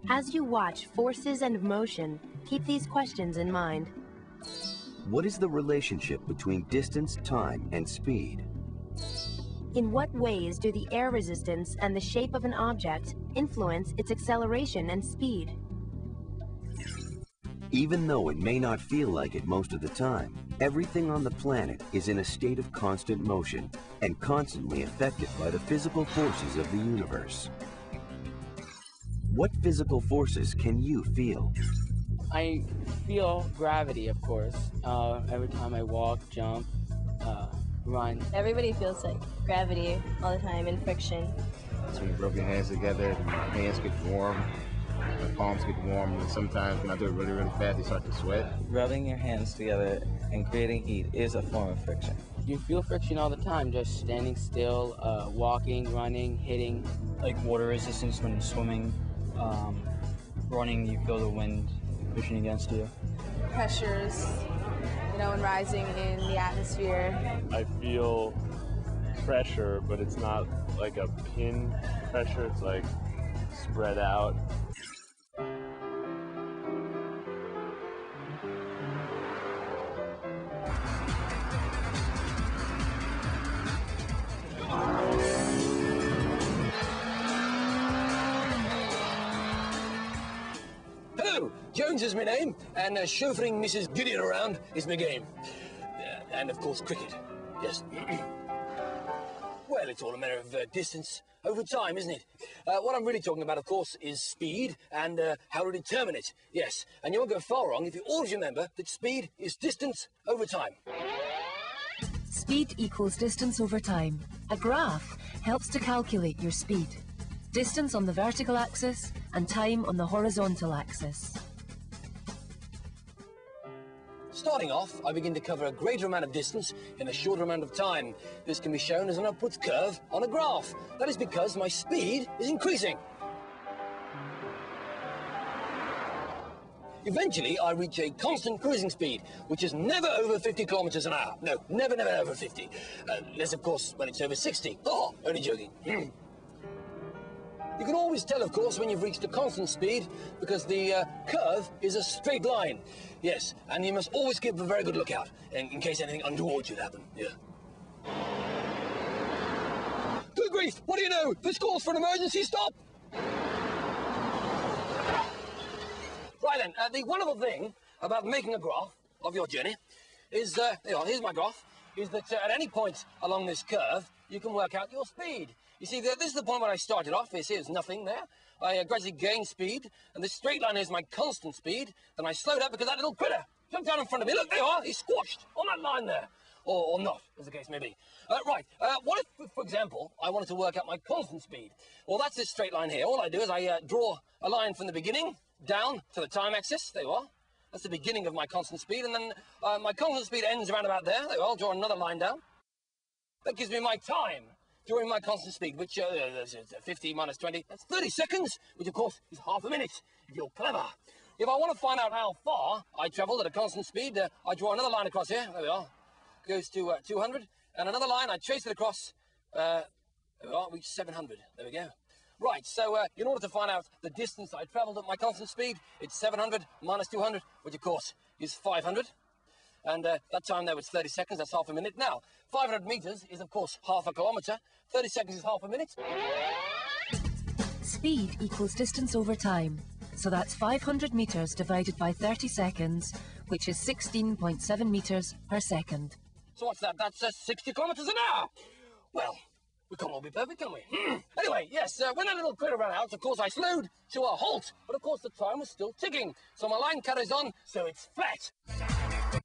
As you watch forces and motion, keep these questions in mind. What is the relationship between distance, time, and speed? In what ways do the air resistance and the shape of an object influence its acceleration and speed? Even though it may not feel like it most of the time, everything on the planet is in a state of constant motion and constantly affected by the physical forces of the universe. What physical forces can you feel? I feel gravity, of course, every time I walk, jump, run. Everybody feels like gravity all the time and friction. So when you rub your hands together, my hands get warm, my palms get warm, and sometimes when I do it really, really fast, they start to sweat. Rubbing your hands together and creating heat is a form of friction. You feel friction all the time, just standing still, walking, running, hitting. Like water resistance when swimming, running, you feel the wind pushing against you. Pressures, and rising in the atmosphere. I feel pressure, but it's not like a pin pressure, it's like spread out. Hello, Jones is my name, and chauffeuring Mrs. Gideon around is my game. And of course, cricket, yes. Well, it's all a matter of distance over time, isn't it? What I'm really talking about, of course, is speed and how to determine it, yes. And you won't go far wrong if you always remember that speed is distance over time. Speed equals distance over time. A graph helps to calculate your speed. Distance on the vertical axis and time on the horizontal axis. Starting off, I begin to cover a greater amount of distance in a shorter amount of time. This can be shown as an upwards curve on a graph. That is because my speed is increasing. Eventually, I reach a constant cruising speed, which is never over 50 kilometers an hour. No, never, never over 50. Unless, of course, when it's over 60. Oh, only joking. You can always tell, of course, when you've reached a constant speed because the curve is a straight line. Yes, and you must always keep a very good lookout in case anything untoward should happen. Yeah. Good grief! What do you know? This calls for an emergency stop! Right then, the wonderful thing about making a graph of your journey is, here's my graph, is that at any point along this curve, you can work out your speed. You see, this is the point where I started off. You see, there's nothing there. I gradually gained speed, and this straight line is my constant speed. Then I slowed up because that little critter jumped down in front of me. Look, there you are. He's squashed on that line there. Or not, as the case may be. Right, what if, for example, I wanted to work out my constant speed? Well, that's this straight line here. All I do is I draw a line from the beginning down to the time axis. There you are. That's the beginning of my constant speed, and then my constant speed ends around about there. There you are. I'll draw another line down. That gives me my time during my constant speed, which 50 minus 20, that's 30 seconds, which of course is half a minute, if you're clever. If I want to find out how far I travelled at a constant speed, I draw another line across here, there we are, goes to 200, and another line, I trace it across, there we are, reach 700, there we go. Right, so in order to find out the distance I travelled at my constant speed, it's 700 minus 200, which of course is 500. And that time there was 30 seconds, that's half a minute. Now, 500 meters is, of course, half a kilometre. 30 seconds is half a minute. Speed equals distance over time. So that's 500 meters divided by 30 seconds, which is 16.7 meters per second. So what's that? That's 60 kilometres an hour. Well, we can't all be perfect, can we? Anyway, yes, when that little critter ran out, of course, I slowed to a halt. But, of course, the time was still ticking. So my line carries on, so it's flat.